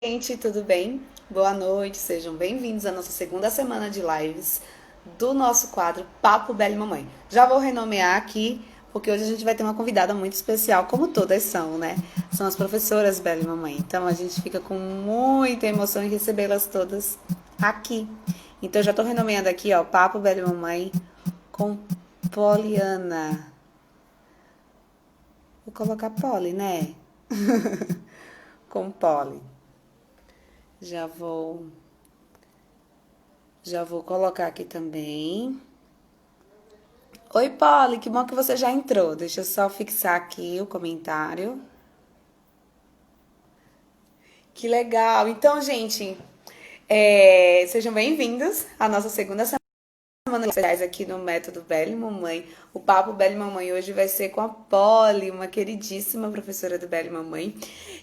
Gente, tudo bem? Boa noite, sejam bem-vindos à nossa segunda semana de lives do nosso quadro Papo Bela e Mamãe. Já vou renomear aqui, porque hoje a gente vai ter uma convidada muito especial, como todas são, né? São as professoras Bela e Mamãe. Então a gente fica com muita emoção em recebê-las todas aqui. Então eu já tô renomeando aqui, ó, Papo Bela e Mamãe com Poliana. Vou colocar Poli, né? Com Poli. Já vou Já vou colocar aqui também. Oi, Polly, que bom que você já entrou. Deixa eu só fixar aqui o comentário. Que legal. Então, gente, sejam bem-vindos à nossa segunda semana de especiais aqui no Método Bela e Mamãe. O Papo Bela e Mamãe hoje vai ser com a Polly, uma queridíssima professora do Bela e Mamãe.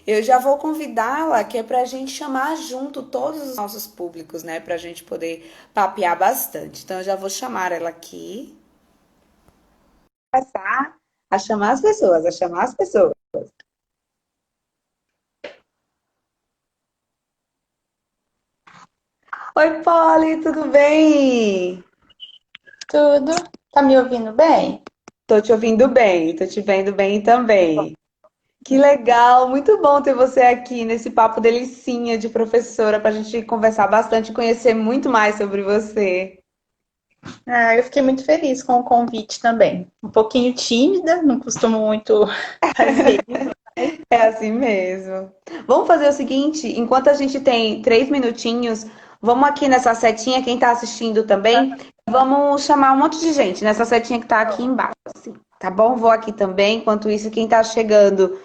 Eu já vou convidá-la, que é pra gente chamar junto todos os nossos públicos, né? Pra gente poder papear bastante. Então, eu já vou chamar ela aqui. Começar a chamar as pessoas, a chamar as pessoas. Oi, Polly, tudo bem? Tudo. Tá me ouvindo bem? Tô te ouvindo bem, tô te vendo bem também. Que legal, muito bom ter você aqui nesse papo delicinha de professora para a gente conversar bastante e conhecer muito mais sobre você. Ah, eu fiquei muito feliz com o convite também. Um pouquinho tímida, não costumo muito fazer isso. É assim mesmo. Vamos fazer o seguinte, enquanto a gente tem 3 minutinhos, vamos aqui nessa setinha, quem está assistindo também, vamos chamar um monte de gente nessa setinha que está aqui embaixo, assim, tá bom? Vou aqui também, enquanto isso, quem está chegando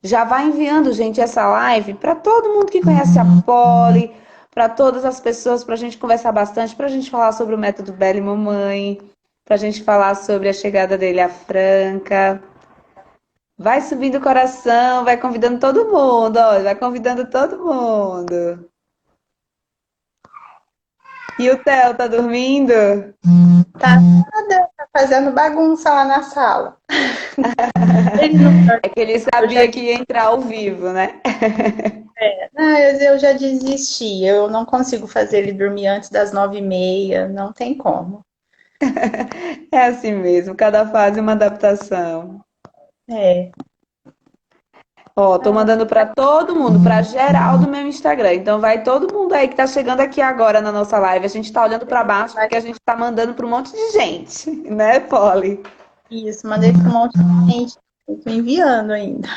já vai enviando, gente, essa live para todo mundo que conhece a Poli, para todas as pessoas, para a gente conversar bastante, para a gente falar sobre o método Bela e Mamãe, para a gente falar sobre a chegada dele à Franca. Vai subindo o coração, vai convidando todo mundo, olha, vai convidando todo mundo. E o Theo, tá dormindo? Tá nada, tá fazendo bagunça lá na sala. Ele não É que ele eu já, sabia que ia entrar ao vivo, né? eu já desisti. Eu não consigo fazer ele dormir antes das 9h30. Não tem como. É assim mesmo, cada fase uma adaptação. É. Ó, tô Ah, mandando pra todo mundo, pra geral do meu Instagram. Então vai todo mundo aí que tá chegando aqui agora na nossa live. A gente tá olhando pra baixo porque a gente tá mandando pra um monte de gente, né, Polly? isso, mandei para um monte de gente. Eu tô enviando ainda.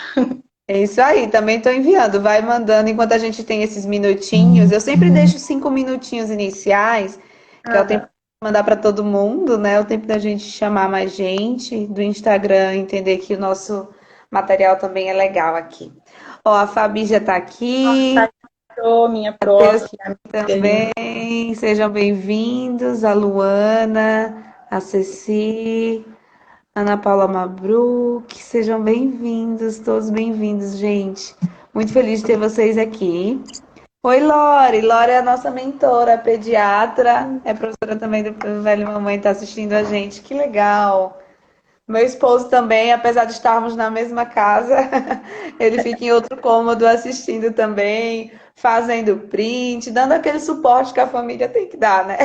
É isso aí, também tô enviando. Vai mandando enquanto a gente tem esses minutinhos. Eu sempre deixo 5 minutinhos iniciais, que é o tempo Aham. de mandar pra todo mundo, né? O tempo da gente chamar mais gente do Instagram, entender que o nosso material também é legal aqui. Ó, a Fabi já tá aqui. Sou minha Matheus prof, amiga. também, sejam bem-vindos. A Luana, a Ceci, Ana Paula Mabruc, sejam bem-vindos, todos bem-vindos, gente. Muito feliz de ter vocês aqui. Oi, Lore. Lore é a nossa mentora, pediatra, é professora também do Velho Mamãe, está assistindo a gente. Que legal. Meu esposo também, apesar de estarmos na mesma casa, ele fica em outro cômodo assistindo também, fazendo print, dando aquele suporte que a família tem que dar, né?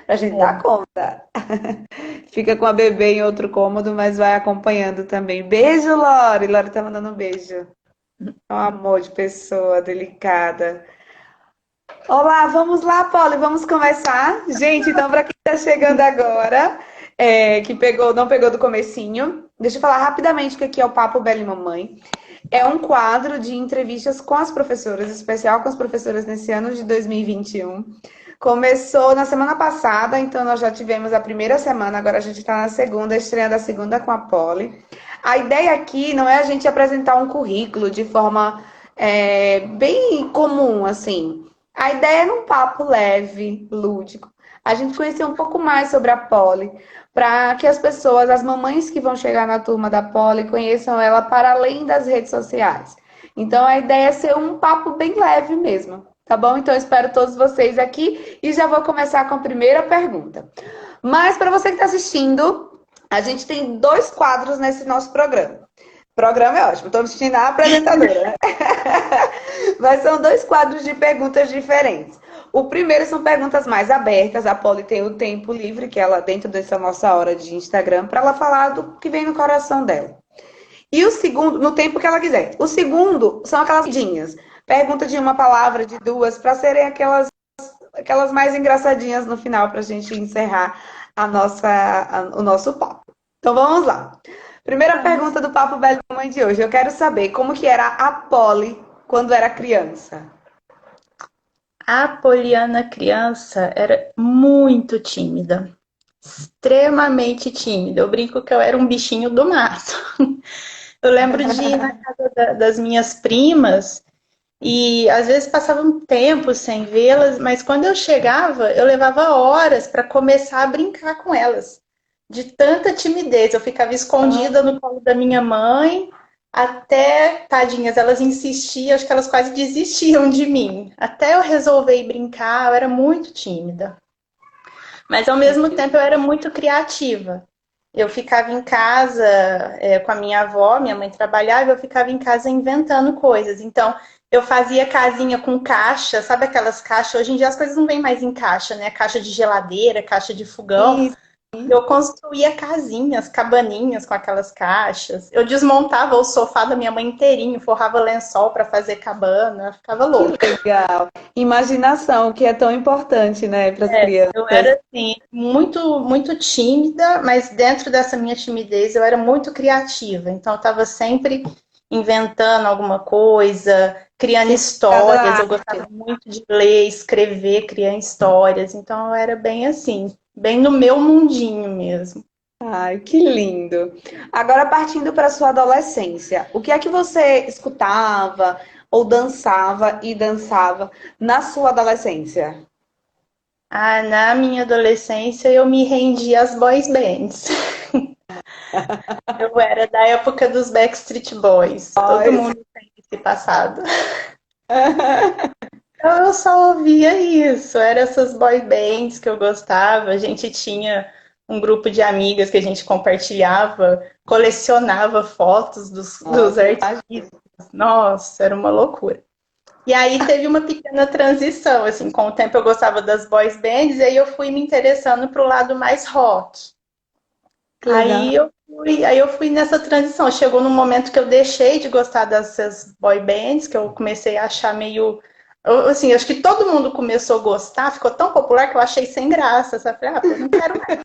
Pra gente dar É. conta. Fica com a bebê em outro cômodo, mas vai acompanhando também. Beijo, Lore. Lore tá mandando um beijo. É um amor de pessoa delicada. Olá, vamos lá, Polly, vamos começar. Gente, então, para quem está chegando agora, que não pegou do comecinho, deixa eu falar rapidamente que aqui é o Papo Bela e Mamãe. É um quadro de entrevistas com as professoras, especial com as professoras nesse ano de 2021. Começou na semana passada, então nós já tivemos a primeira semana, agora a gente está na segunda, estreando a segunda com a Polly. A ideia aqui não é a gente apresentar um currículo de forma bem comum, assim. A ideia é num papo leve, lúdico. A gente conhecer um pouco mais sobre a Polly, para que as pessoas, as mamães que vão chegar na turma da Polly, conheçam ela para além das redes sociais. Então a ideia é ser um papo bem leve mesmo, tá bom? Então eu espero todos vocês aqui e já vou começar com a primeira pergunta. Mas para você que está assistindo, a gente tem dois quadros nesse nosso programa. Programa é ótimo, estou me sentindo a apresentadora, né? Mas são dois quadros de perguntas diferentes. O primeiro são perguntas mais abertas. A Polly tem o tempo livre, que ela, dentro dessa nossa hora de Instagram, para ela falar do que vem no coração dela. E o segundo, no tempo que ela quiser. O segundo são aquelas rapidinhas. Pergunta de uma palavra, de duas, para serem aquelas mais engraçadinhas no final, para a gente encerrar o nosso papo. Então vamos lá. Primeira pergunta do Papo Velho da Mãe de hoje. Eu quero saber como que era a Polly quando era criança. A Poliana criança era muito tímida, extremamente tímida. Eu brinco que eu era um bichinho do mato. Eu lembro de ir na casa das minhas primas e às vezes passava um tempo sem vê-las, mas quando eu chegava, eu levava horas para começar a brincar com elas. De tanta timidez, eu ficava escondida no colo da minha mãe, até, tadinhas, elas insistiam, acho que elas quase desistiam de mim. Até eu resolver ir brincar, eu era muito tímida. Mas ao mesmo tempo eu era muito criativa. Eu ficava em casa com a minha avó, minha mãe trabalhava, eu ficava em casa inventando coisas. Então, eu fazia casinha com caixa, sabe aquelas caixas? Hoje em dia as coisas não vêm mais em caixa, né? Caixa de geladeira, caixa de fogão. Isso. Eu construía casinhas, cabaninhas com aquelas caixas. Eu desmontava o sofá da minha mãe inteirinho, forrava lençol para fazer cabana, ficava louca. Que legal. Imaginação, que é tão importante, né, para as Eu crianças. era assim, muito tímida, mas dentro dessa minha timidez eu era muito criativa. Então eu estava sempre inventando alguma coisa, criando Cada histórias. Eu arte. gostava muito de ler, escrever, criar histórias. Então eu era bem assim, bem no meu mundinho mesmo. Ai, que lindo. Agora, partindo para sua adolescência, o que é que você escutava ou dançava e dançava na sua adolescência? Ah, na minha adolescência eu me rendi às boys bands. Eu era da época dos Backstreet Boys. Todo Nós. mundo tem esse passado. Então, eu só ouvia isso. Eram essas boy bands que eu gostava. A gente tinha um grupo de amigas que a gente compartilhava, colecionava fotos dos Nossa, artistas. Nossa, era uma loucura. E aí teve uma pequena transição, assim, com o tempo eu gostava das boys bands, e aí eu fui me interessando pro lado mais rock. que legal. Aí eu fui nessa transição. Chegou num momento que eu deixei de gostar dessas boy bands, que eu comecei a achar meio. Assim, acho que todo mundo começou a gostar, ficou tão popular que eu achei sem graça. Sabe? Falei, pô, não quero mais,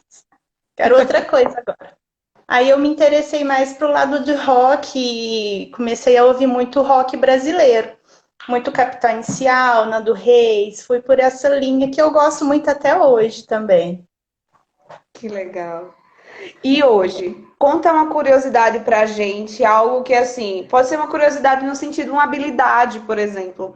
quero outra coisa agora. Aí eu me interessei mais pro lado de rock e comecei a ouvir muito rock brasileiro. Muito Capital Inicial, Nando Reis, fui por essa linha que eu gosto muito até hoje também. Que legal. E hoje, conta uma curiosidade pra gente, algo que assim, pode ser uma curiosidade no sentido de uma habilidade, por exemplo,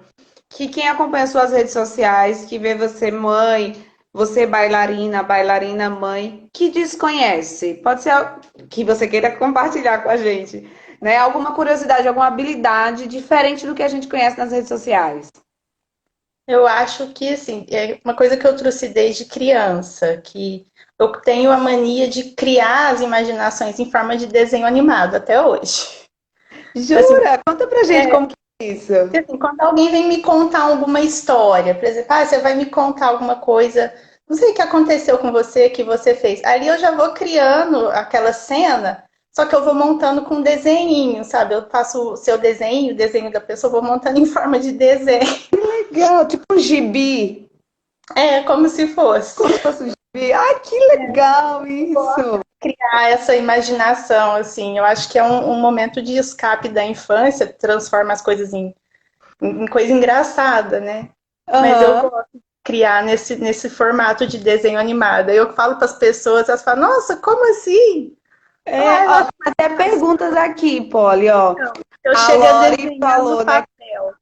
que quem acompanha suas redes sociais, que vê você mãe, você bailarina, bailarina mãe, que desconhece, pode ser algo que você queira compartilhar com a gente, né? Alguma curiosidade, alguma habilidade diferente do que a gente conhece nas redes sociais. Eu acho que, assim, é uma coisa que eu trouxe desde criança, que eu tenho a mania de criar as imaginações em forma de desenho animado até hoje. Assim, Jura? Conta pra gente é, como que é isso. assim, quando alguém vem me contar alguma história, por exemplo, você vai me contar alguma coisa, não sei o que aconteceu com você, que você fez. Ali eu já vou criando aquela cena, só que eu vou montando com um desenhinho, sabe? Eu faço o seu desenho, o desenho da pessoa, vou montando em forma de desenho. Legal, tipo um gibi. É, como se fosse. Como se fosse um gibi. Ai, que legal isso! Criar essa imaginação, assim, eu acho que é um momento de escape da infância, transforma as coisas em coisa engraçada, né? Mas eu Aham. gosto de criar nesse formato de desenho animado. Aí eu falo para as pessoas, elas falam, nossa, como assim? É, Ah, eu ó, acho tem até perguntas aqui, Polly, ó. que eu A chego a Lori desenhar no falou, né? papel.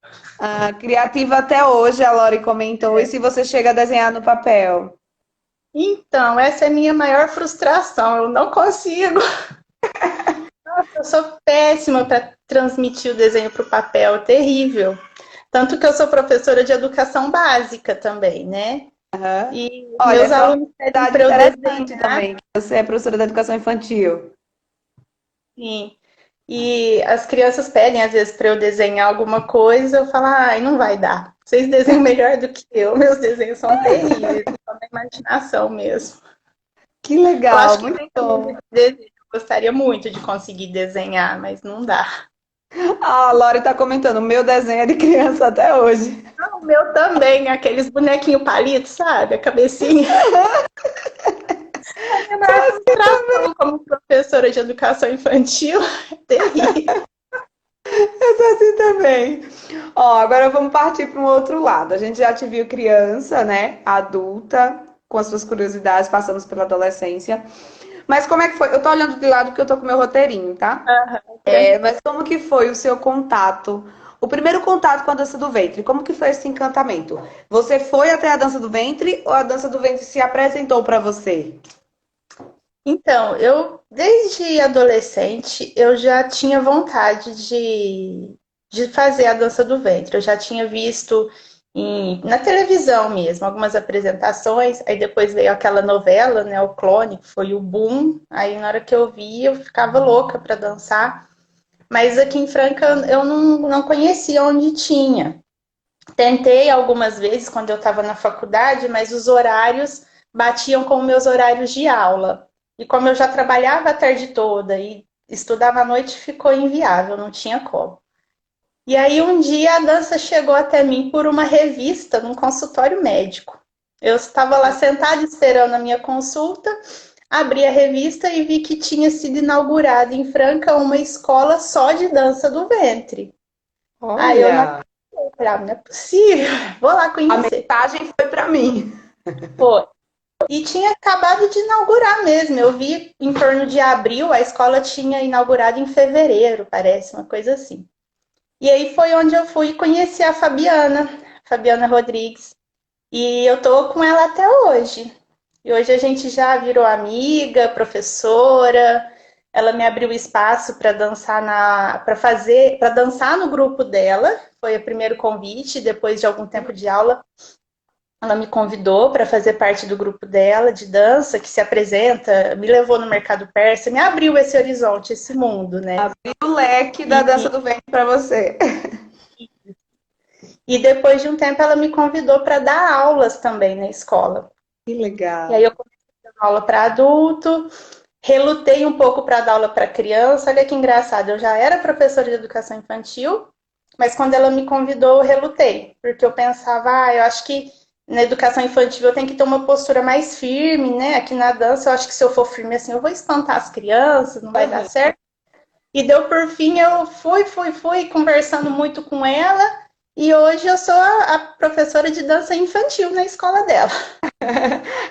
Criativa até hoje, a Lori comentou. E É. se você chega a desenhar no papel? Então, essa é a minha maior frustração. Eu não consigo. Eu sou péssima para transmitir o desenho para o papel, terrível. Tanto que eu sou professora de educação básica também, né? Aham. E Olha, meus essa é uma alunos pedem curiosidade para eu interessante desenhar, também, que você é professora da educação infantil. sim. E as crianças pedem, às vezes, para eu desenhar alguma coisa, eu falo, ai, não vai dar. Vocês desenham melhor do que eu, meus desenhos são terríveis, só na imaginação mesmo. Que Eu legal, acho que muito tem coisa bom. de desenho, eu gostaria muito de conseguir desenhar, mas não dá. Ah, a Lori tá comentando, meu desenho é de criança até hoje. O meu também, aqueles bonequinhos palitos, sabe? A cabecinha. A minha maior frustração como professora de educação infantil é terrível. Eu sou assim também. Ó, agora vamos partir para um outro lado. A gente já te viu criança, né? Adulta, com as suas curiosidades, passamos pela adolescência. Mas como é que foi? Eu tô olhando de lado porque eu tô com meu roteirinho, tá? Aham, Mas como que foi o seu contato? O primeiro contato com a dança do ventre, como que foi esse encantamento? Você foi até a dança do ventre ou a dança do ventre se apresentou para você? então, eu, desde adolescente, eu já tinha vontade de fazer a dança do ventre. Eu já tinha visto na televisão mesmo, algumas apresentações. Aí depois veio aquela novela, né, o Clone, que foi o boom. Aí na hora que eu vi, eu ficava louca para dançar. Mas aqui em Franca eu não conhecia onde tinha. Tentei algumas vezes quando eu estava na faculdade, mas os horários batiam com meus horários de aula. E como eu já trabalhava a tarde toda e estudava à noite, ficou inviável, não tinha como. E aí um dia a dança chegou até mim por uma revista num consultório médico. Eu estava lá sentada esperando a minha consulta, abri a revista e vi que tinha sido inaugurada em Franca uma escola só de dança do ventre. Aí eu não Olha, falei, não é possível, vou lá a conhecer. mensagem foi para mim. Pô, e tinha acabado de inaugurar mesmo. Eu vi em torno de abril, a escola tinha inaugurado em fevereiro, parece, uma coisa assim. E aí foi onde eu fui conhecer a Fabiana Rodrigues. E eu tô com ela até hoje. E hoje a gente já virou amiga, professora. Ela me abriu espaço para dançar para dançar no grupo dela. Foi o primeiro convite, depois de algum tempo de aula, ela me convidou para fazer parte do grupo dela de dança, que se apresenta, me levou no mercado persa, me abriu esse horizonte, esse mundo, né? Abri o leque da dança E, do ventre para você. e depois de um tempo ela me convidou para dar aulas também na escola. Que E aí legal. eu comecei a dar aula para adulto, relutei um pouco para dar aula para criança. Olha que engraçado, eu já era professora de educação infantil, mas quando ela me convidou, eu relutei, porque eu pensava, eu acho que na educação infantil eu tenho que ter uma postura mais firme, né? Aqui na dança, eu acho que se eu for firme assim, eu vou espantar as crianças, não vai dar Uhum. certo. E deu por fim, eu fui conversando muito com ela, e hoje eu sou a professora de dança infantil na escola dela.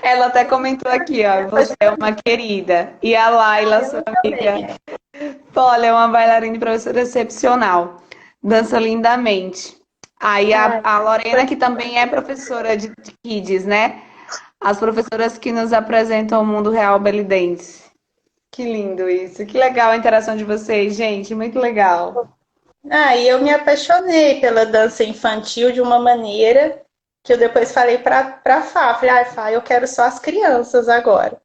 Ela até comentou aqui, ó, você é uma querida. E a Laila, sua Ela também amiga, é. olha, é uma bailarina e professora excepcional. Dança lindamente. Aí a, Ai, a Lorena, que também é professora de Kids, né? As professoras que nos apresentam o mundo real belidense. Que lindo isso. Que legal a interação de vocês, gente. Muito legal. E eu me apaixonei pela dança infantil de uma maneira que eu depois falei para Fá, falei, Fá, eu quero só as crianças agora.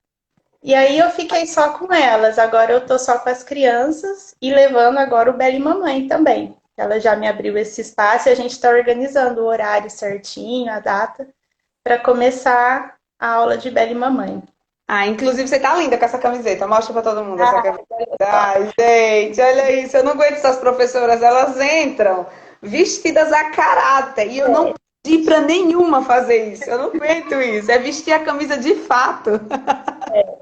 E aí eu fiquei só com elas, agora eu tô só com as crianças e levando agora o Bela e Mamãe também. Ela já me abriu esse espaço e a gente está organizando o horário certinho, a data, para começar a aula de Bela e Mamãe. Ah, inclusive você tá linda com essa camiseta. Mostra pra todo mundo essa Ah, camiseta. olha só. Ai, gente, olha isso. Eu não aguento essas professoras. Elas entram vestidas a caráter. E eu não pedi pra nenhuma fazer isso. Eu não aguento isso. É vestir a camisa de fato. É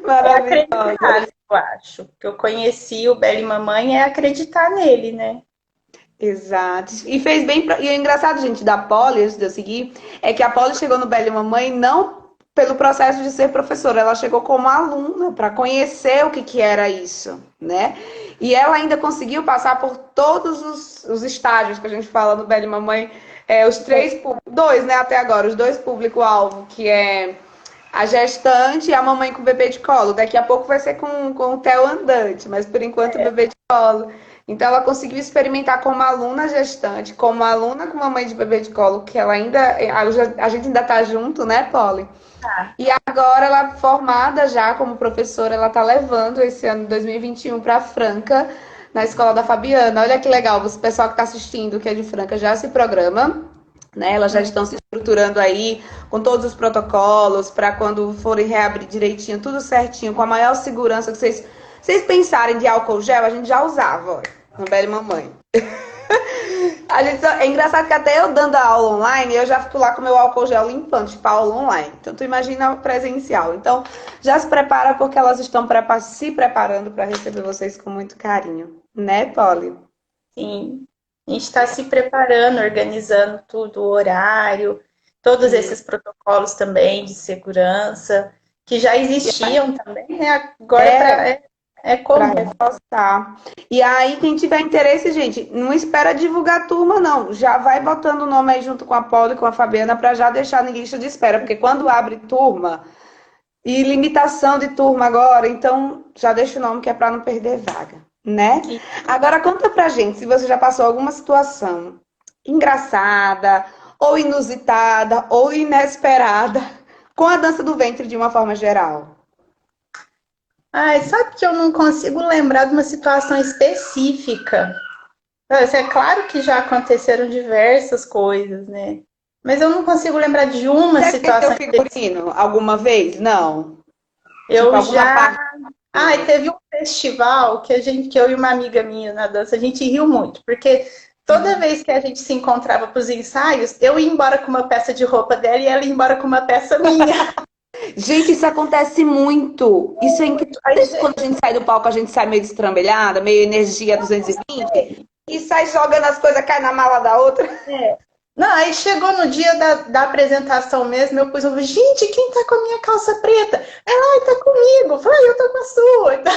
Maravilhosa. acreditar, eu acho. Que eu conheci o Bela e Mamãe é acreditar nele, né? Exato. E fez bem. E é engraçado, gente, da Polly, antes de eu seguir, é que a Polly chegou no Bela e Mamãe não pelo processo de ser professora, ela chegou como aluna para conhecer o que, que era isso, né? E ela ainda conseguiu passar por todos os estágios que a gente fala no Bela e Mamãe, os três, dois, né, até agora, os dois público-alvo, que é a gestante e a mamãe com o bebê de colo. Daqui a pouco vai ser com o Theo andante, mas por enquanto o bebê de colo. Então ela conseguiu experimentar como aluna gestante, como aluna com mamãe de bebê de colo, que ela ainda. A gente ainda tá junto, né, Polly? Tá. E agora ela formada já como professora, ela tá levando esse ano 2021 para Franca na escola da Fabiana. Olha que legal, o pessoal que está assistindo, que é de Franca, já se programa, né? Elas já estão se estruturando aí com todos os protocolos para quando forem reabrir direitinho, tudo certinho, com a maior segurança que vocês pensarem de álcool gel, a gente já usava, ó, no Bela Mamãe. É engraçado que até eu dando a aula online, eu já fico lá com meu álcool gel limpando, tipo aula online. Então, tu imagina presencial. Então, já se prepara porque elas estão se preparando para receber vocês com muito carinho. Né, Polly? Sim, a gente está se preparando, organizando tudo, o horário, todos Sim. esses protocolos também de segurança, que já existiam também, né? Agora É, é para comum. reforçar. E aí, quem tiver interesse, gente, não espera divulgar a turma, não. Já vai botando o nome aí junto com a Polly e com a Fabiana para já deixar na lista de espera. Porque quando abre turma, e limitação de turma agora, então já deixa o nome que é para não perder vaga, né? Agora conta pra gente se você já passou alguma situação engraçada, ou inusitada, ou inesperada com a dança do ventre de uma forma geral. Ai, sabe que eu não consigo lembrar de uma situação específica. É claro que já aconteceram diversas coisas, né? Mas eu não consigo lembrar de uma Já esqueceu situação o específica. figurino alguma vez? Não. Tipo, Eu alguma já. parte. Ai, teve um festival que eu e uma amiga minha na dança, a gente riu muito, porque toda vez que a gente se encontrava para os ensaios, eu ia embora com uma peça de roupa dela e ela ia embora com uma peça minha. Gente, isso acontece muito. Isso é incrível. Aí, Quando a gente sai do palco, a gente sai meio destrambelhada, meio energia 220, e sai jogando as coisas, cai na mala da outra. é. Não, aí chegou no dia da apresentação mesmo, eu pus, gente, quem tá com a minha calça preta? Ela, ai, tá comigo. Eu falei, eu tô com a sua. Então,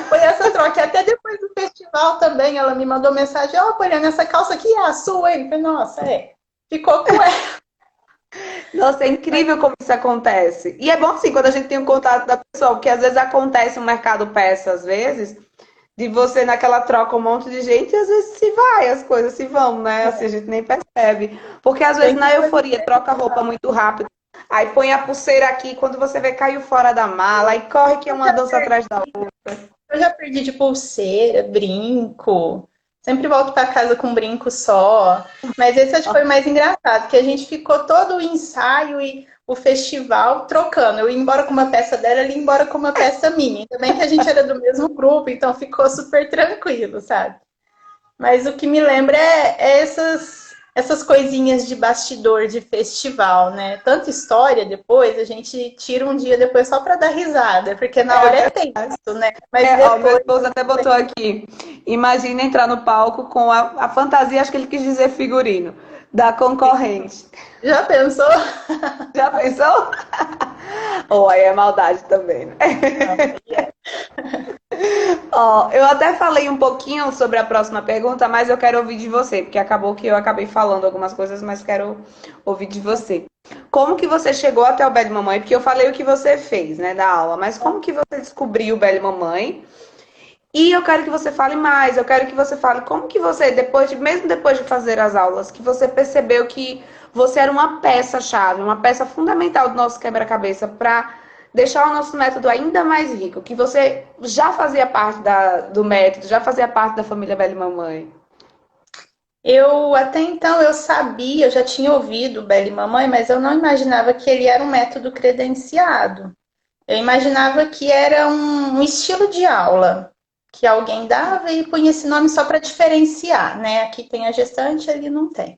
foi essa troca. E até depois do festival também, ela me mandou mensagem, ó, Poliana, essa calça aqui é a sua. Eu falei, nossa, é. Ficou com ela. Nossa, é incrível como isso acontece. E é bom, sim, quando a gente tem um contato da pessoa, porque às vezes acontece um mercado peça, às vezes, de você naquela troca um monte de gente, e às vezes se vai, as coisas se vão, né? Assim, a gente nem percebe. Porque às vezes Tem que na fazer. euforia troca a roupa muito rápido, aí põe a pulseira aqui, quando você vê, caiu fora da mala, aí corre que é uma dança atrás da outra. Eu já perdi de pulseira, brinco. Sempre volto para casa com um brinco só. Mas esse acho que foi mais engraçado, que a gente ficou todo o ensaio e o festival trocando. Eu ia embora com uma peça dela, ele ia embora com uma peça minha. Ainda bem que a gente era do mesmo grupo, então ficou super tranquilo, sabe? Mas o que me lembra é essas coisinhas de bastidor de festival, né? Tanta história depois, a gente tira um dia depois só para dar risada, porque na hora é tenso, né? Mas Ó, meu depois. esposo até botou aqui. Imagina entrar no palco com a fantasia, acho que ele quis dizer figurino, da concorrente. Já pensou? Já pensou? Ou aí é maldade também, né? Não, é. Ó, eu até falei um pouquinho sobre a próxima pergunta, mas eu quero ouvir de você, porque acabou que eu acabei falando algumas coisas, mas quero ouvir de você. Como que você chegou até o Belle Mamãe? Porque eu falei o que você fez, né, da aula, mas como que você descobriu o Belle Mamãe? E eu quero que você fale mais, eu quero que você fale como que você, mesmo depois de fazer as aulas, que você percebeu que você era uma peça-chave, uma peça fundamental do nosso quebra-cabeça para deixar o nosso método ainda mais rico, que você já fazia parte do método, já fazia parte da família Bela e Mamãe. Eu até então eu sabia, eu já tinha ouvido o Bela e Mamãe, mas eu não imaginava que ele era um método credenciado. Eu imaginava que era um estilo de aula que alguém dava e punha esse nome só para diferenciar, né? Aqui tem a gestante, ali não tem.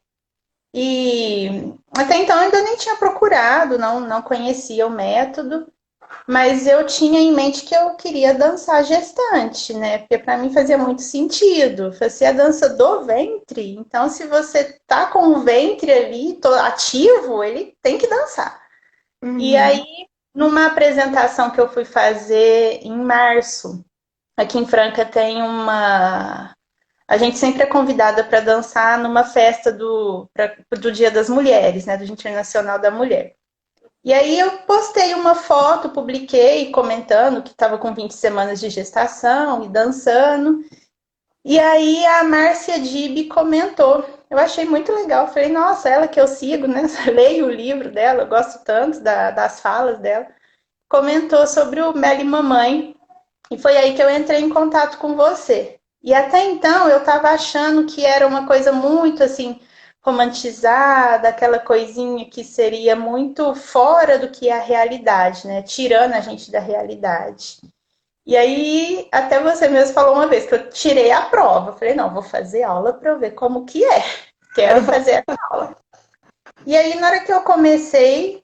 E até então eu ainda nem tinha procurado, não conhecia o método, mas eu tinha em mente que eu queria dançar gestante, né? Porque para mim fazia muito sentido. Fazia a dança do ventre, então se você tá com o ventre ali ativo, ele tem que dançar. E Uhum. aí, numa apresentação que eu fui fazer em março, aqui em Franca tem uma. A gente sempre é convidada para dançar numa festa do Dia das Mulheres, né? Do Dia Internacional da Mulher. E aí eu postei uma foto, publiquei comentando que estava com 20 semanas de gestação e dançando. E aí a Márcia Dib comentou. Eu achei muito legal. Falei, nossa, ela que eu sigo, né? Leio o livro dela, eu gosto tanto das falas dela. Comentou sobre o Meli Mamãe. E foi aí que eu entrei em contato com você. E até então eu estava achando que era uma coisa muito assim romantizada, aquela coisinha que seria muito fora do que é a realidade, né? Tirando a gente da realidade. E aí, até você mesmo falou uma vez que eu tirei a prova. Eu falei, não, vou fazer aula para eu ver como que é. Quero fazer essa aula. E aí, na hora que eu comecei,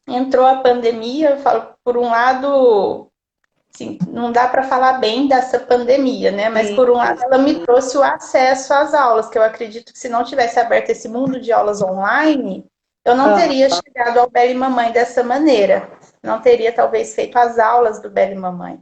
entrou a pandemia. Eu falo, por um lado, assim, não dá para falar bem dessa pandemia, né? Mas Sim, por um lado, ela me sim. trouxe o acesso às aulas, que eu acredito que se não tivesse aberto esse mundo de aulas online, eu não Ah, teria chegado ao Bela e Mamãe dessa maneira. Não teria, talvez, feito as aulas do Bela e Mamãe.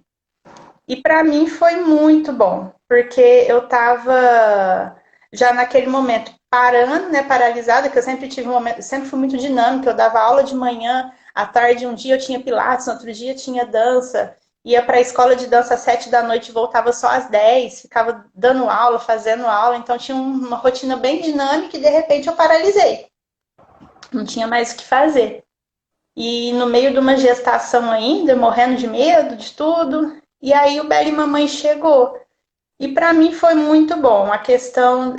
E para mim foi muito bom, porque eu estava já naquele momento parando, né, paralisada, que eu sempre tive um momento, sempre fui muito dinâmica, eu dava aula de manhã, à tarde um dia eu tinha pilates, no outro dia tinha dança, ia para a escola de dança às 7 da noite, voltava só às 10, ficava dando aula, fazendo aula, então tinha uma rotina bem dinâmica e de repente eu paralisei. Não tinha mais o que fazer. E no meio de uma gestação ainda, morrendo de medo de tudo. E aí o Bela e Mamãe chegou. E para mim foi muito bom a questão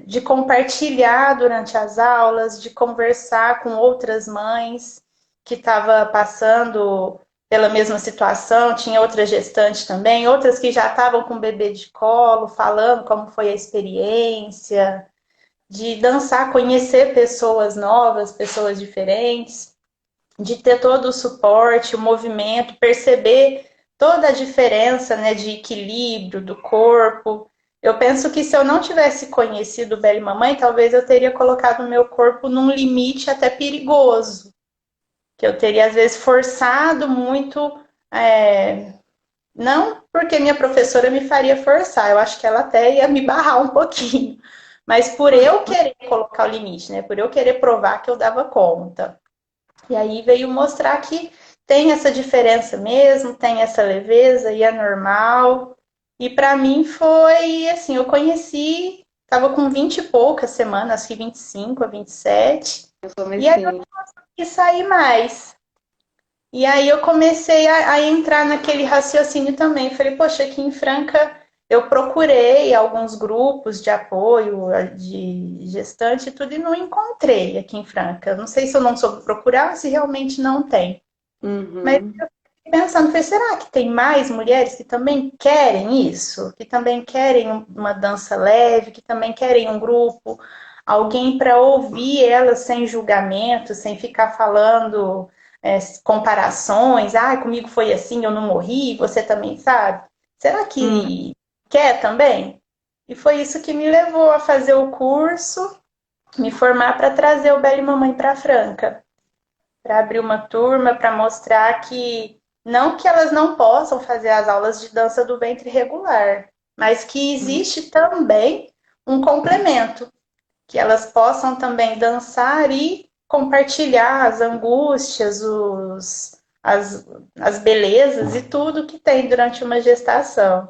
de compartilhar durante as aulas, de conversar com outras mães que estavam passando pela mesma situação, tinha outras gestantes também, outras que já estavam com o bebê de colo, falando como foi a experiência, de dançar, conhecer pessoas novas, pessoas diferentes, de ter todo o suporte, o movimento, perceber toda a diferença, né, de equilíbrio do corpo. Eu penso que se eu não tivesse conhecido o Bela e Mamãe, talvez eu teria colocado o meu corpo num limite até perigoso, que eu teria às vezes forçado muito, não porque minha professora me faria forçar, eu acho que ela até ia me barrar um pouquinho, mas por eu querer colocar o limite, né, por eu querer provar que eu dava conta. E aí veio mostrar que tem essa diferença mesmo, tem essa leveza e é normal. E para mim foi assim, eu conheci, estava com 20 e poucas semanas, acho que 25 a 27, no e aí eu comecinho. quis sair mais. E aí eu comecei a entrar naquele raciocínio também. Falei, poxa, aqui em Franca eu procurei alguns grupos de apoio de gestante e tudo, e não encontrei aqui em Franca. Não sei se eu não soube procurar ou se realmente não tem. Mas Uhum. eu fiquei pensando, falei, será que tem mais mulheres que também querem isso? Que também querem uma dança leve, que também querem um grupo, alguém para ouvir elas sem julgamento, sem ficar falando comparações, ah, comigo foi assim, eu não morri, você também sabe? Será Hum. que quer também? E foi isso que me levou a fazer o curso, me formar para trazer o Bela e Mamãe para Franca, para abrir uma turma, para mostrar que não que elas não possam fazer as aulas de dança do ventre regular, mas que existe também um complemento, que elas possam também dançar e compartilhar as angústias, as belezas e tudo que tem durante uma gestação.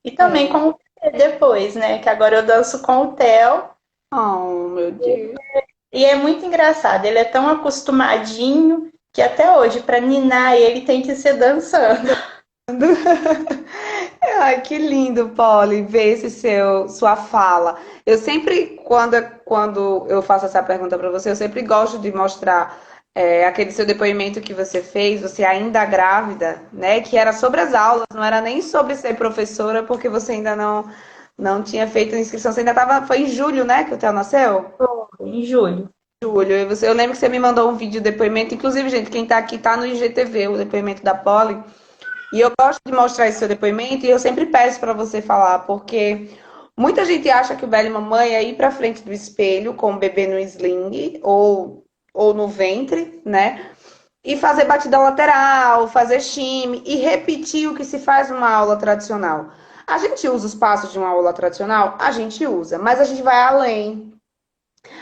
E também É. como depois, né? Que agora eu danço com o Theo. Oh, meu Deus. E é muito engraçado, ele é tão acostumadinho que até hoje, para ninar ele, tem que ser dançando. Ai, que lindo, Polly, ver sua fala. Eu sempre, quando eu faço essa pergunta para você, eu sempre gosto de mostrar aquele seu depoimento que você fez, você ainda grávida, né? Que era sobre as aulas, não era nem sobre ser professora, porque você ainda não tinha feito inscrição. Você ainda estava, foi em julho, né, que o Theo nasceu? Em julho. Julho. Eu lembro que você me mandou um vídeo depoimento, inclusive, gente, quem tá aqui tá no IGTV, o depoimento da Polly. E eu gosto de mostrar esse seu depoimento e eu sempre peço para você falar, porque muita gente acha que o velho mamãe é ir para frente do espelho com o bebê no sling ou no ventre, né? E fazer batidão lateral, fazer shimmy e repetir o que se faz numa aula tradicional. A gente usa os passos de uma aula tradicional? A gente usa, mas a gente vai além.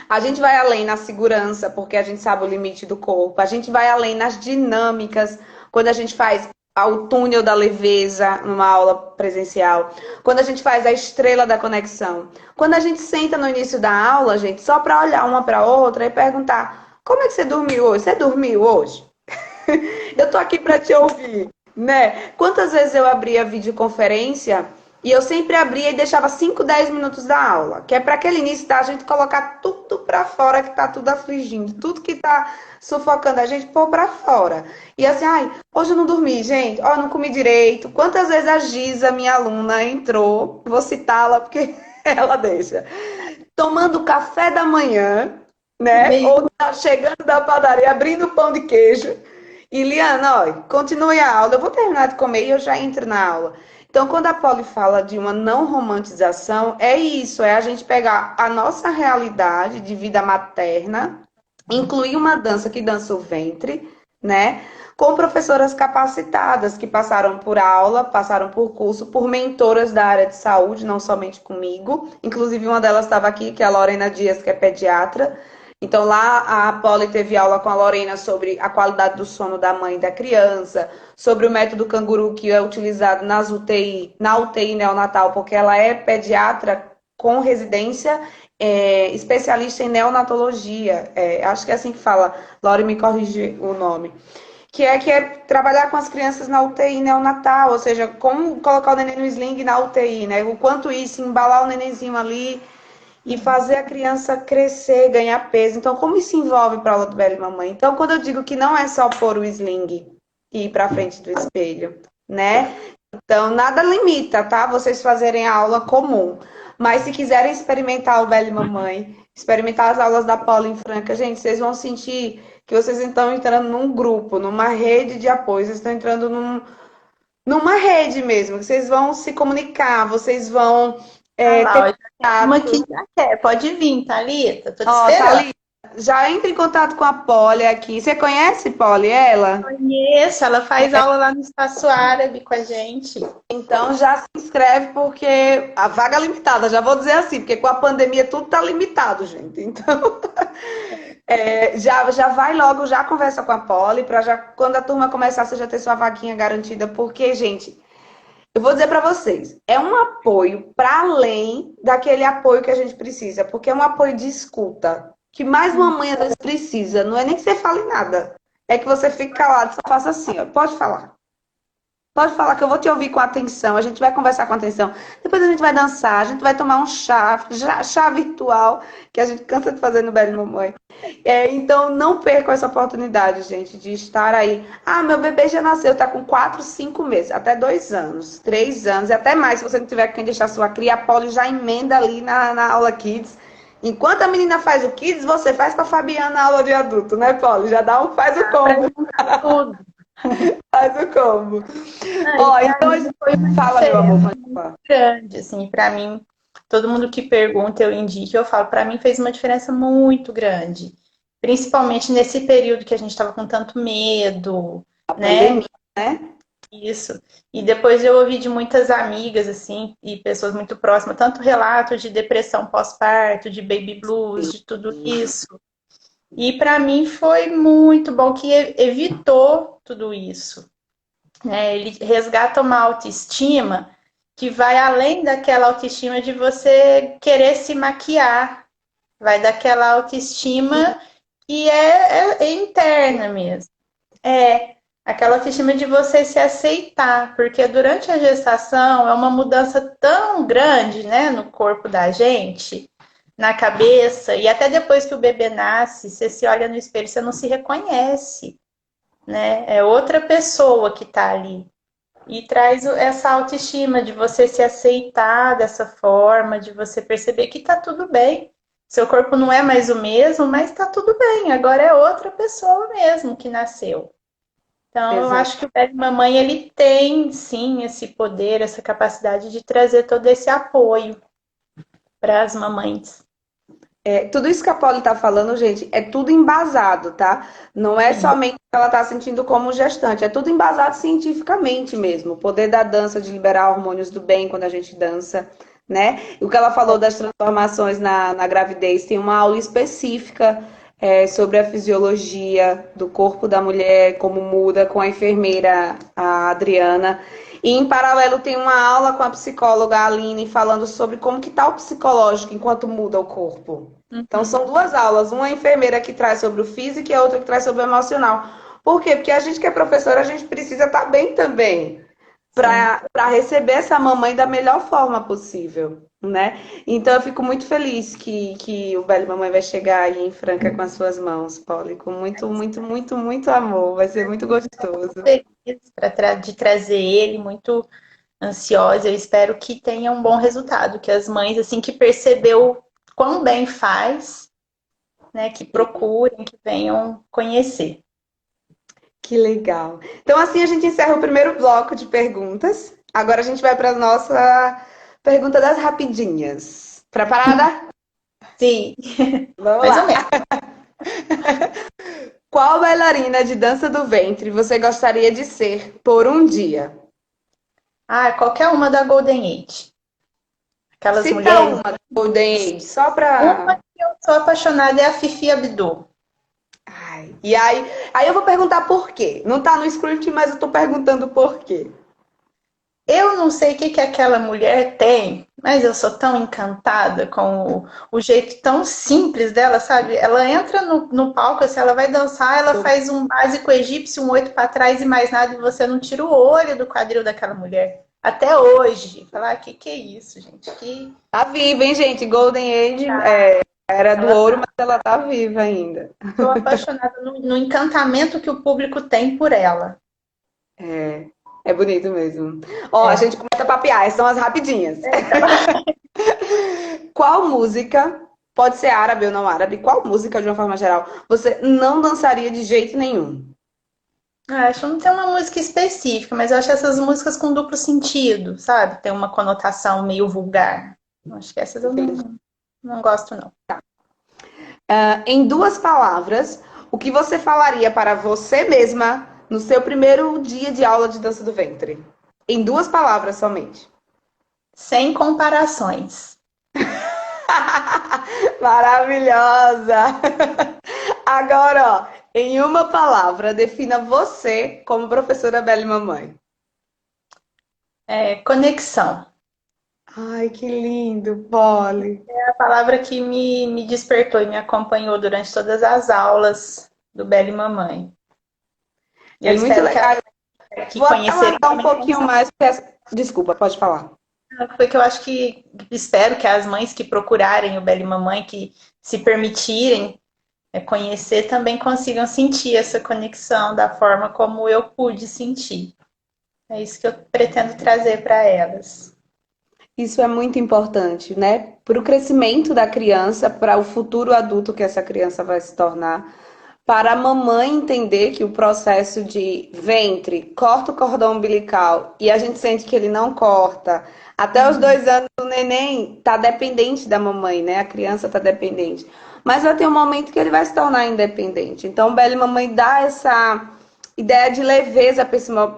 A gente vai além na segurança, porque a gente sabe o limite do corpo. A gente vai além nas dinâmicas, quando a gente faz o túnel da leveza numa aula presencial. Quando a gente faz a estrela da conexão. Quando a gente senta no início da aula, gente, só para olhar uma para outra e perguntar: como é que você dormiu hoje? Você dormiu hoje? Eu tô aqui para te ouvir, né? Quantas vezes eu abri a videoconferência E eu sempre abria e deixava 5, 10 minutos da aula, que é para aquele início da gente colocar tudo para fora que tá tudo afligindo, tudo que tá sufocando a gente, pôr para fora. E assim, ai, hoje eu não dormi, gente, ó, não comi direito. Quantas vezes a Giza, minha aluna, entrou, vou citá-la porque ela deixa, tomando café da manhã, né? Bem, Ou chegando da padaria, abrindo pão de queijo. E Liana, ó, continue a aula. Eu vou terminar de comer e eu já entro na aula. Então, quando a Polly fala de uma não romantização, é isso, é a gente pegar a nossa realidade de vida materna, incluir uma dança que dança o ventre, né? Com professoras capacitadas que passaram por aula, passaram por curso, por mentoras da área de saúde, não somente comigo. Inclusive, uma delas estava aqui, que é a Lorena Dias, que é pediatra. Então, lá a Polly teve aula com a Lorena sobre a qualidade do sono da mãe e da criança, sobre o método canguru que é utilizado nas UTI, na UTI neonatal, porque ela é pediatra com residência, especialista em neonatologia. Acho que é assim que fala, Lore me corrige o nome. Que é trabalhar com as crianças na UTI neonatal, ou seja, como colocar o neném no sling na UTI, né? O quanto isso, embalar o nenenzinho ali e fazer a criança crescer, ganhar peso. Então, como isso envolve para a aula do Bela e Mamãe? Então, quando eu digo que não é só pôr o sling e ir para frente do espelho, né? Então, nada limita, tá? Vocês fazerem a aula comum. Mas se quiserem experimentar o Bela e Mamãe, experimentar as aulas da Paula em Franca, gente, vocês vão sentir que vocês estão entrando num grupo, numa rede de apoio, vocês estão entrando numa rede mesmo, vocês vão se comunicar, vocês vão ah lá, ó, ter já tem uma que contato. já quer. Pode vir, Thalita, tô te Ó, esperando. Thalita, já entra em contato com a Polly aqui. Você conhece Polly, ela? Conheço, ela faz aula lá no Espaço Árabe com a gente. Então já se inscreve porque a vaga é limitada, já vou dizer assim, porque com a pandemia tudo tá limitado, gente. Então, já vai logo, já conversa com a Polly, para já quando a turma começar, você já ter sua vaquinha garantida, porque, gente, eu vou dizer para vocês, é um apoio para além daquele apoio que a gente precisa, porque é um apoio de escuta, que mais uma mãe às vezes precisa, não é nem que você fale nada, é que você fique calado, só faça assim, ó, pode falar. Pode falar que eu vou te ouvir com atenção, a gente vai conversar com atenção. Depois a gente vai dançar, a gente vai tomar um chá virtual, que a gente cansa de fazer no Belo Mamãe. Então, não percam essa oportunidade, gente, de estar aí. Ah, meu bebê já nasceu, tá com 4, 5 meses, até 2 anos, 3 anos, e até mais, se você não tiver quem deixar sua cria, a Polly já emenda ali na aula Kids. Enquanto a menina faz o Kids, você faz com a Fabiana a aula de adulto, né, Polly? Já dá faz o Pra combo, juntar tudo. faz o combo. Ah, e Ó, pra então, mim foi uma fala, meu amor, diferença pode falar. grande, assim, para mim, todo mundo que pergunta, eu indico, eu falo, para mim fez uma diferença muito grande. Principalmente nesse período que a gente estava com tanto medo, A né? pandemia, né? Isso. E depois eu ouvi de muitas amigas, assim, e pessoas muito próximas, tanto relatos de depressão pós-parto, de baby blues, de tudo isso. E para mim foi muito bom que evitou tudo isso, né? Ele resgata uma autoestima que vai além daquela autoestima de você querer se maquiar, vai daquela autoestima que é interna mesmo. É aquela autoestima de você se aceitar, porque durante a gestação é uma mudança tão grande, né, no corpo da gente, na cabeça, e até depois que o bebê nasce, você se olha no espelho, você não se reconhece, né? É outra pessoa que tá ali. E traz essa autoestima de você se aceitar dessa forma, de você perceber que tá tudo bem. Seu corpo não é mais o mesmo, mas tá tudo bem. Agora é outra pessoa mesmo que nasceu. Então, eu Exato. acho que o Pé de Mamãe, ele tem, sim, esse poder, essa capacidade de trazer todo esse apoio para as mamães. Tudo isso que a Polly tá falando, gente, é tudo embasado, tá? Não é Sim. somente o que ela tá sentindo como gestante, é tudo embasado cientificamente mesmo. O poder da dança de liberar hormônios do bem quando a gente dança, né? E o que ela falou das transformações na gravidez, tem uma aula específica sobre a fisiologia do corpo da mulher, como muda, com a enfermeira, a Adriana. E em paralelo tem uma aula com a psicóloga Aline falando sobre como que tá o psicológico enquanto muda o corpo. Então Uhum. são duas aulas, uma enfermeira que traz sobre o físico e a outra que traz sobre o emocional. Por quê? Porque a gente que é professora, a gente precisa estar bem também. sim. para receber essa mamãe da melhor forma possível, né? Então eu fico muito feliz que o Belle Mamãe vai chegar aí em Franca com as suas mãos, Polly, com muito, muito, muito, muito amor. Vai ser muito gostoso. Feliz de trazer ele, muito ansiosa. Eu espero que tenha um bom resultado, que as mães, assim, que percebeu quão bem faz, né, que procurem, que venham conhecer. Que legal. Então, assim a gente encerra o primeiro bloco de perguntas. Agora a gente vai para a nossa pergunta das rapidinhas. Preparada? Sim, Vamos mais ou lá. menos. Qual bailarina de dança do ventre você gostaria de ser por um dia? Ah, qualquer uma da Golden Age. Aquelas Cita mulheres. uma do Golden Age, só Uma para. que eu sou apaixonada é a Fifi Abdul. Ai, e aí eu vou perguntar por quê. Não tá no script, mas eu tô perguntando por quê. Eu não sei o que que aquela mulher tem, mas eu sou tão encantada com o jeito tão simples dela, sabe? Ela entra no palco, assim, ela vai dançar, ela faz um básico egípcio, um oito para trás e mais nada, e você não tira o olho do quadril daquela mulher. Até hoje. Falar, que é isso, gente? Que Tá viva, hein, gente? Golden Age era do ela ouro, tá. mas ela tá viva ainda. Estou apaixonada no encantamento que o público tem por ela. É, é bonito mesmo. Ó, a É. gente começa a papear, essas são as rapidinhas. Qual música, pode ser árabe ou não árabe, qual música, de uma forma geral, você não dançaria de jeito nenhum? Acho que não tem uma música específica, mas eu acho essas músicas com duplo sentido, sabe? Tem uma conotação meio vulgar. Acho que essas eu não gosto, não. Em duas palavras, o que você falaria para você mesma no seu primeiro dia de aula de dança do ventre? Em duas palavras somente. Sem comparações. Maravilhosa! Agora, ó, em uma palavra, defina você como professora Belle Mamãe. É, conexão. Ai, que lindo, Polly. É a palavra que me despertou e me acompanhou durante todas as aulas do Belle Mamãe. Eu É muito espero que legal. que Vou até conhecerem alongar um também pouquinho possam. mais, porque desculpa, pode falar. Foi que eu acho que espero que as mães que procurarem o Belle Mamãe, que se permitirem conhecer, também consigam sentir essa conexão da forma como eu pude sentir. É isso que eu pretendo trazer para elas. Isso é muito importante, né? Para o crescimento da criança, para o futuro adulto que essa criança vai se tornar, para a mamãe entender que o processo de ventre corta o cordão umbilical e a gente sente que ele não corta. Até os Uhum. 2 anos o neném tá dependente da mamãe, né? A criança tá dependente. Mas vai ter um momento que ele vai se tornar independente. Então, Belle Mamãe dá essa ideia de leveza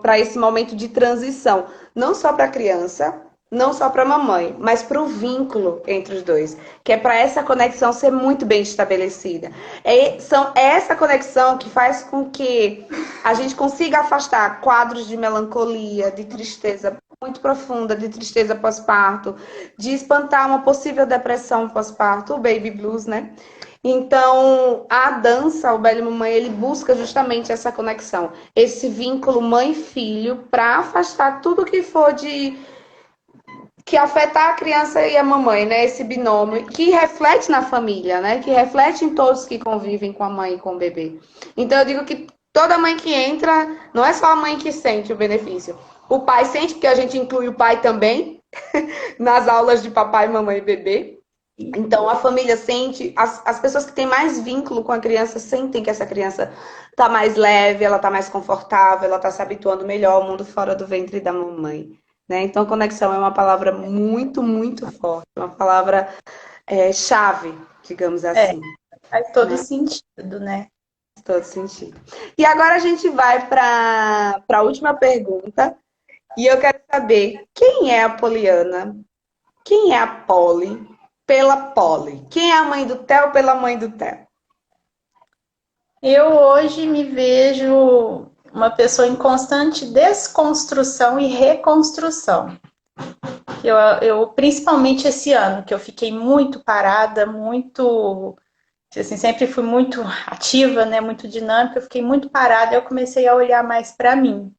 para esse momento de transição, não só para a criança, não só para a mamãe, mas para o vínculo entre os dois, que é para essa conexão ser muito bem estabelecida. É essa conexão que faz com que a gente consiga afastar quadros de melancolia, de tristeza muito profunda, de tristeza pós-parto, de espantar uma possível depressão pós-parto, o baby blues, né? Então, a dança, o Belle Mamãe, ele busca justamente essa conexão, esse vínculo mãe-filho, para afastar tudo que for de que afetar a criança e a mamãe, né? Esse binômio que reflete na família, né? Que reflete em todos que convivem com a mãe e com o bebê. Então eu digo que toda mãe que entra, não é só a mãe que sente o benefício. O pai sente, porque a gente inclui o pai também nas aulas de papai, mamãe e bebê. Então a família sente, as pessoas que têm mais vínculo com a criança sentem que essa criança tá mais leve, ela tá mais confortável, ela tá se habituando melhor ao mundo fora do ventre da mamãe. Né? Então, conexão é uma palavra muito, muito forte, uma palavra chave, digamos É, assim, faz todo né? sentido, né? Em todo sentido. E agora a gente vai para a última pergunta, e eu quero saber quem é a Poliana, quem é a Polly pela Polly, quem é a mãe do Theo pela mãe do Theo. Eu hoje me vejo uma pessoa em constante desconstrução e reconstrução. Principalmente esse ano, que eu fiquei muito parada, muito, assim, sempre fui muito ativa, né, muito dinâmica, eu fiquei muito parada e eu comecei a olhar mais para mim.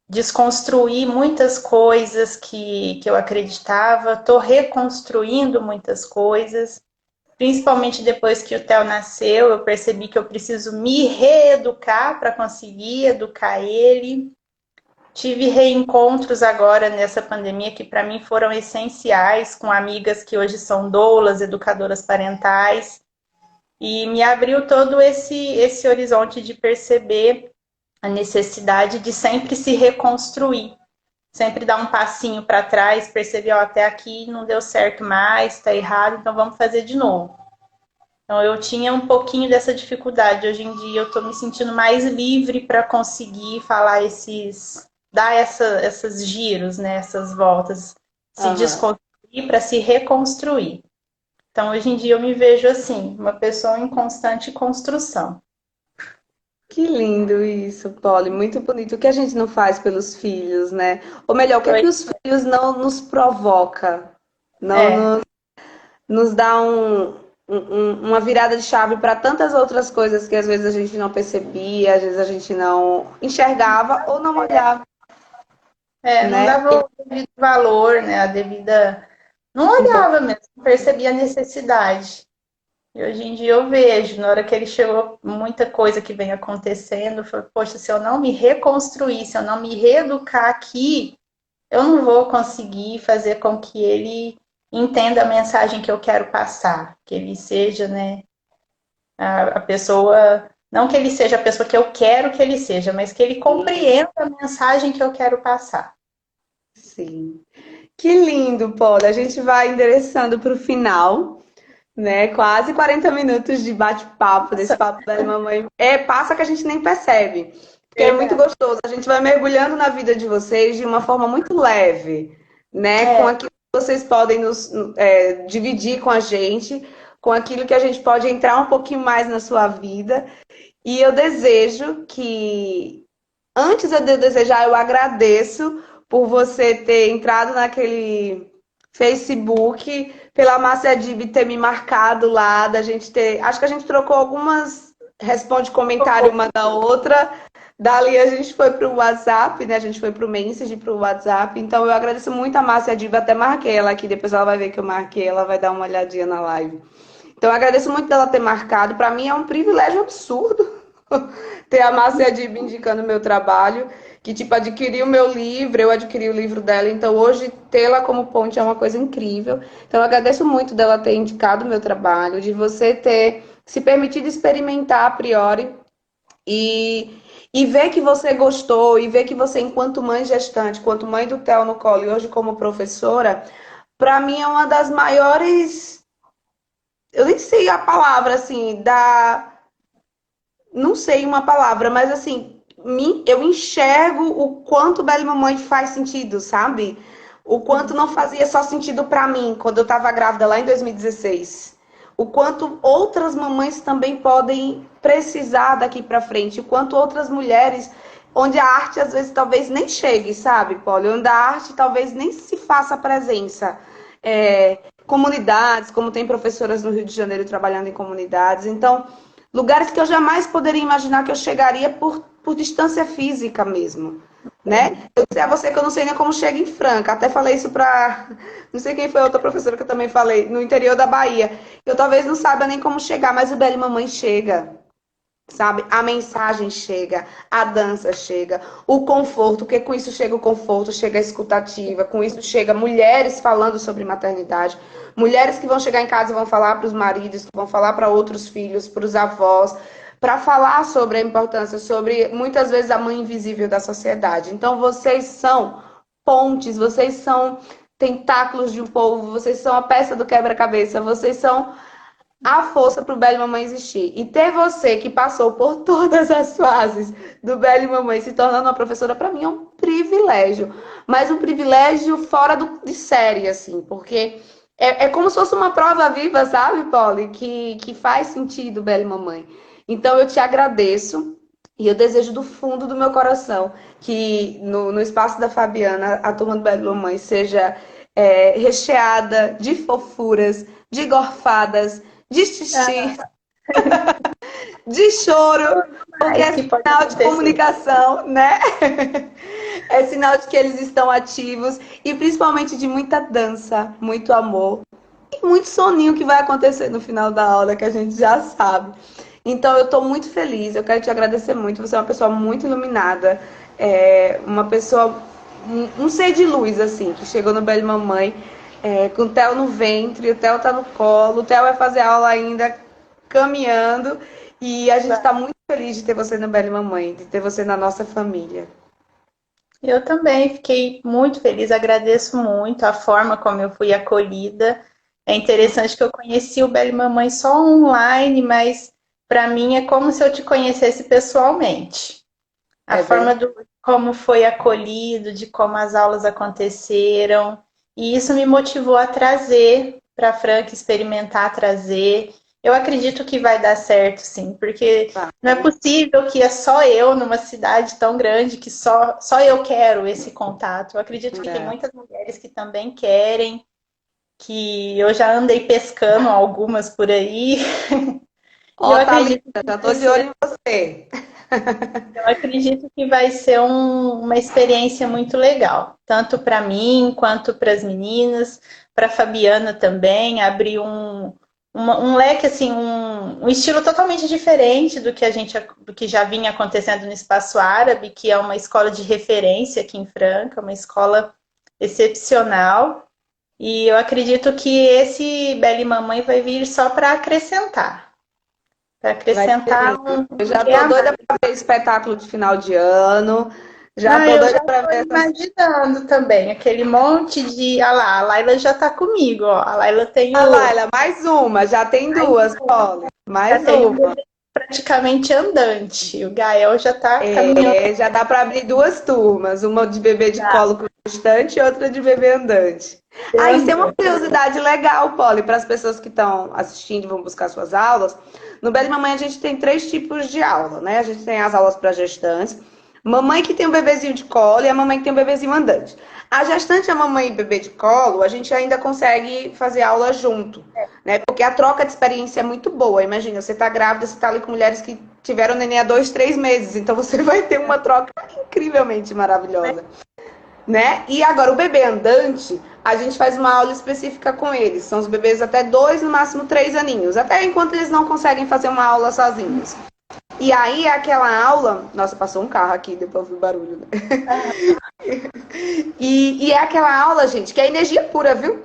desconstruí muitas coisas que eu acreditava, estou reconstruindo muitas coisas, principalmente depois que o Theo nasceu, eu percebi que eu preciso me reeducar para conseguir educar ele. Tive reencontros agora nessa pandemia que para mim foram essenciais, com amigas que hoje são doulas, educadoras parentais, e me abriu todo esse horizonte de perceber a necessidade de sempre se reconstruir, sempre dar um passinho para trás, perceber, ó, até aqui não deu certo mais, está errado, então vamos fazer de novo. Então eu tinha um pouquinho dessa dificuldade. Hoje em dia eu estou me sentindo mais livre para conseguir falar dar essas giros, né, essas voltas, se Aham. desconstruir para se reconstruir. Então hoje em dia eu me vejo assim, uma pessoa em constante construção. Que lindo isso, Polly. Muito bonito. O que a gente não faz pelos filhos, né? Ou melhor, o que é que Pois os filhos não nos provoca? Não, é, nos dá uma virada de chave para tantas outras coisas que às vezes a gente não percebia, às vezes a gente não enxergava ou não olhava, não né? dava o devido valor, né, a devida. Não olhava mesmo, não percebia a necessidade. E hoje em dia eu vejo, na hora que ele chegou, muita coisa que vem acontecendo, eu falei, poxa, se eu não me reconstruir, se eu não me reeducar aqui, eu não vou conseguir fazer com que ele entenda a mensagem que eu quero passar, que ele seja, né, a pessoa, não que ele seja a pessoa que eu quero que ele seja, mas que ele compreenda a mensagem que eu quero passar. Sim. Que lindo, Paula. A gente vai endereçando para o final, né? Quase 40 minutos de bate-papo, desse Nossa, papo da mamãe. É, passa que a gente nem percebe, porque é muito verdade. gostoso. A gente vai mergulhando na vida de vocês de uma forma muito leve, né? Com É, aquilo que vocês podem nos dividir com a gente, com aquilo que a gente pode entrar um pouquinho mais na sua vida. E eu desejo que antes de eu desejar, eu agradeço por você ter entrado naquele Facebook, pela Márcia Dib ter me marcado lá, da gente ter. Acho que a gente trocou algumas. Responde comentário uma da outra. Dali a gente foi para o WhatsApp, né? A gente foi para o Message, para o WhatsApp. Então eu agradeço muito a Márcia Dib, até marquei ela aqui, depois ela vai ver que eu marquei, ela vai dar uma olhadinha na live. Então eu agradeço muito dela ter marcado. Para mim é um privilégio absurdo ter a Márcia Adib indicando o meu trabalho, que tipo adquiriu o meu livro, eu adquiri o livro dela, então hoje tê-la como ponte é uma coisa incrível. Então eu agradeço muito dela ter indicado o meu trabalho, de você ter se permitido experimentar a priori e, e ver que você gostou, e ver que você, enquanto mãe gestante, enquanto mãe do Theo no colo e hoje como professora, para mim é uma das maiores, eu nem sei a palavra assim, não sei uma palavra, mas assim, eu enxergo o quanto Bela e Mamãe faz sentido, sabe? O quanto não fazia só sentido para mim quando eu estava grávida lá em 2016. O quanto outras mamães também podem precisar daqui para frente, o quanto outras mulheres, onde a arte às vezes talvez nem chegue, sabe, Polly? Onde a arte talvez nem se faça presença. Comunidades, como tem professoras no Rio de Janeiro trabalhando em comunidades. Então, lugares que eu jamais poderia imaginar que eu chegaria por distância física mesmo, né? Eu disse a você que eu não sei nem como chega em Franca. Até falei isso para não sei quem foi a outra professora que eu também falei, no interior da Bahia. Eu talvez não saiba nem como chegar, mas o Bela Mamãe chega. Sabe? A mensagem chega, a dança chega, o conforto, porque com isso chega o conforto, chega a escutativa, com isso chega mulheres falando sobre maternidade, mulheres que vão chegar em casa e vão falar para os maridos, que vão falar para outros filhos, para os avós, para falar sobre a importância, sobre muitas vezes a mãe invisível da sociedade. Então vocês são pontes, vocês são tentáculos de um povo, vocês são a peça do quebra-cabeça, vocês são a força para o Bela Mamãe existir. E ter você que passou por todas as fases do Bela Mamãe se tornando uma professora, para mim é um privilégio. Mas um privilégio fora de série, assim, porque é como se fosse uma prova viva, sabe, Polly? Que faz sentido, Bela Mamãe. Então eu te agradeço. E eu desejo do fundo do meu coração que no espaço da Fabiana, a turma do Bela Mamãe seja recheada de fofuras, de gorfadas, de xixi, de choro, porque mais é que pode sinal de acontecer. comunicação, né? É sinal de que eles estão ativos e principalmente de muita dança, muito amor e muito soninho que vai acontecer no final da aula, que a gente já sabe. Então, eu estou muito feliz, eu quero te agradecer muito. Você é uma pessoa muito iluminada, uma pessoa, um ser de luz, assim, que chegou no Belle Mamãe, com o Theo no ventre, o Theo tá no colo, o Theo vai fazer aula ainda caminhando, e a gente está muito feliz de ter você no Belle Mamãe, de ter você na nossa família. Eu também fiquei muito feliz, agradeço muito a forma como eu fui acolhida. É interessante que eu conheci o Belle Mamãe só online, mas para mim é como se eu te conhecesse pessoalmente. A É forma verdade. do como foi acolhido, de como as aulas aconteceram, e isso me motivou a trazer para a Franca, experimentar trazer. Eu acredito que vai dar certo, sim, porque não é possível que é só eu numa cidade tão grande que só eu quero esse contato. Eu acredito que tem É. muitas mulheres que também querem, que eu já andei pescando algumas por aí, e eu Ó, acredito Thalita, que já vai tô de olho ser em você. Eu acredito que vai ser uma experiência muito legal, tanto para mim quanto para as meninas, para a Fabiana também, abrir um leque assim, um estilo totalmente diferente do que já vinha acontecendo no Espaço Árabe, que é uma escola de referência aqui em Franca, uma escola excepcional. E eu acredito que esse Belle Mamãe vai vir só para Vai ser acrescentar lindo. um Eu já quê tô a doida mais. para ver espetáculo de final de ano. Já Ah, tô eu já doida para estou ver essas. imaginando também aquele monte de. Ah lá, a Laila já está comigo, ó. A Laila tem Ah, Laila, mais uma. Já tem duas, Polly. já Mais tem um uma. bebê praticamente andante. O Gael já está caminhando. Já dá para abrir duas turmas, uma de bebê de colo com gestante e outra de bebê andante. Ah, isso é uma Andando. curiosidade legal, Polly, para as pessoas que estão assistindo e vão buscar suas aulas. No Bela Mamãe a gente tem três tipos de aula, né? A gente tem as aulas para gestantes, mamãe que tem um bebezinho de colo e a mamãe que tem um bebezinho andante. A gestante, a mamãe e bebê de colo, a gente ainda consegue fazer aula junto, né? Porque a troca de experiência é muito boa. Imagina, você tá grávida, você tá ali com mulheres que tiveram neném há 2, 3 meses, então você vai ter uma troca incrivelmente maravilhosa, né? E agora, o bebê andante, a gente faz uma aula específica com eles. São os bebês até 2, no máximo 3 aninhos, até enquanto eles não conseguem fazer uma aula sozinhos. E aí, aquela aula. Nossa, passou um carro aqui, depois eu vi o barulho, né? E é aquela aula, gente, que é energia pura, viu?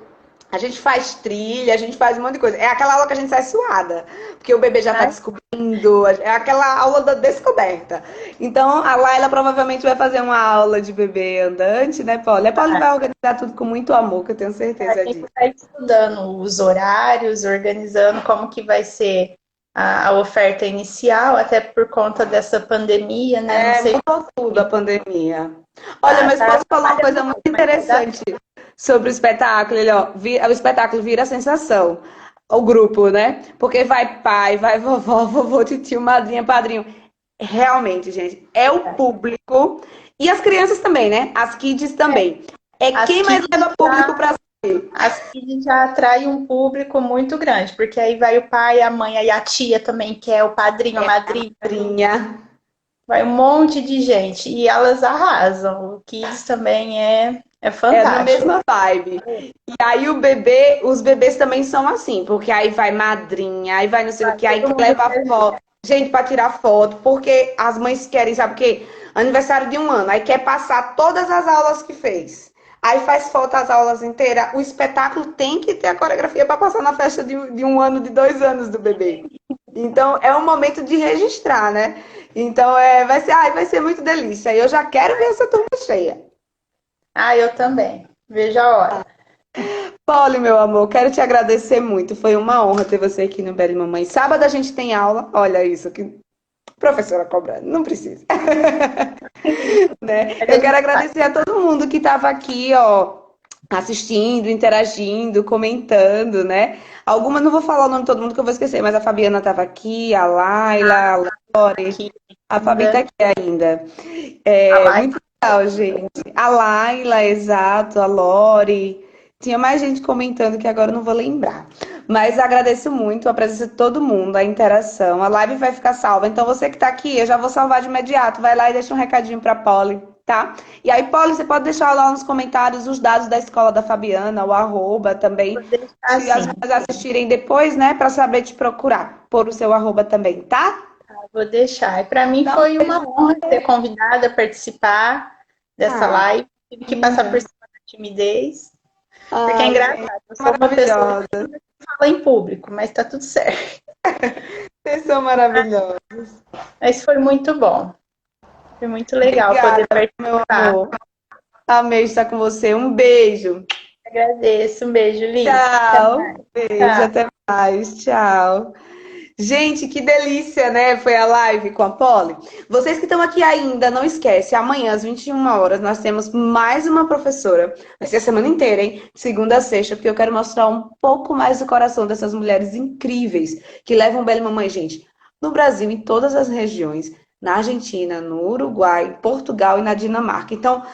A gente faz trilha, a gente faz um monte de coisa. É aquela aula que a gente sai suada, porque o bebê já tá Ai, descobrindo, é aquela aula da descoberta. Então, a Laila provavelmente vai fazer uma aula de bebê andante, né, Paula? A Paula vai organizar tudo com muito amor, que eu tenho a certeza gente disso. está estudando os horários, organizando como que vai ser a oferta inicial, até por conta dessa pandemia, né? Não sei se Mudou tudo a pandemia. Olha, tá, mas tá posso falar uma trabalhando coisa muito muito, mas vai dar. interessante sobre o espetáculo? Ele, ó, o espetáculo vira sensação. O grupo, né? Porque vai pai, vai vovó, vovô, tio, madrinha, padrinho. Realmente, gente, é o público. E as crianças também, né? As kids também. É As quem mais kids leva público para assistir. As kids já atraem um público muito grande, porque aí vai o pai, a mãe, aí a tia também quer, o padrinho, a madrinha, Madrinha. vai um monte de gente e elas arrasam. O Kids também é É na fantástico. mesma vibe. E aí o bebê, os bebês também são assim, porque aí vai madrinha, aí vai não sei o Vai que, aí todo quer mundo levar presente. foto, gente para tirar foto, porque as mães querem, sabe o quê? Aniversário de um ano, aí quer passar todas as aulas que fez. Aí faz foto as aulas inteiras. O espetáculo tem que ter a coreografia para passar na festa de um ano, de 2 anos do bebê. Então é um momento de registrar, né? Então vai ser muito delícia. E eu já quero ver essa turma cheia. Ah, eu também. Vejo a hora. Polly, meu amor, quero te agradecer muito. Foi uma honra ter você aqui no Bela Mamãe. Sábado a gente tem aula. Olha isso, que professora cobrando. Não precisa, né? Mas a Eu quero gente vai. agradecer a todo mundo que estava aqui, ó, assistindo, interagindo, comentando, né? Alguma, não vou falar o nome de todo mundo que eu vou esquecer, mas a Fabiana estava aqui, a Laila, a Lore, Aqui a Fabi está ainda. aqui ainda. A live Muito legal, gente. A Laila, exato, a Lore. Tinha mais gente comentando que agora eu não vou lembrar. Mas agradeço muito a presença de todo mundo, a interação. A live vai ficar salva. Então você que está aqui, eu já vou salvar de imediato. Vai lá e deixa um recadinho para a Polly. tá? E aí, Polly, você pode deixar lá nos comentários os dados da escola da Fabiana, o arroba também, Vou deixar se as assim. meninas assistirem depois, né, para saber te procurar, por o seu arroba também, tá? Vou deixar. E para mim Então, foi uma beijo. honra ser convidada a participar dessa Ah, live. Tive que passar por menina. cima da timidez, porque é Ai, gente, engraçado. Eu sou uma pessoa maravilhosa. que fala em público, mas tá tudo certo. Vocês são maravilhosos. Mas foi muito bom. Foi muito legal Obrigada, poder meu participar. amor. Amei estar com você. Um beijo. Agradeço. Um beijo, Li. Até Tchau. mais. Beijo, Tchau. até mais. Tchau. Gente, que delícia, né? Foi a live com a Polly. Vocês que estão aqui ainda, não esquece, amanhã às 21 horas nós temos mais uma professora. Vai ser a semana inteira, hein? Segunda a sexta, porque eu quero mostrar um pouco mais do coração dessas mulheres incríveis que levam Bela Mamãe, gente, no Brasil, em todas as regiões, na Argentina, no Uruguai, em Portugal e na Dinamarca. Então,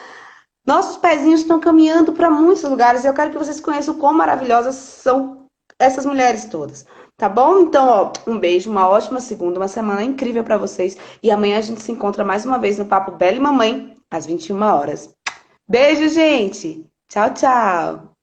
nossos pezinhos estão caminhando para muitos lugares e eu quero que vocês conheçam quão maravilhosas são essas mulheres todas. Tá bom? Então, ó, um beijo, uma ótima segunda, uma semana incrível para vocês. E amanhã a gente se encontra mais uma vez no Papo Bela e Mamãe, às 21 horas. Beijo, gente! Tchau, tchau!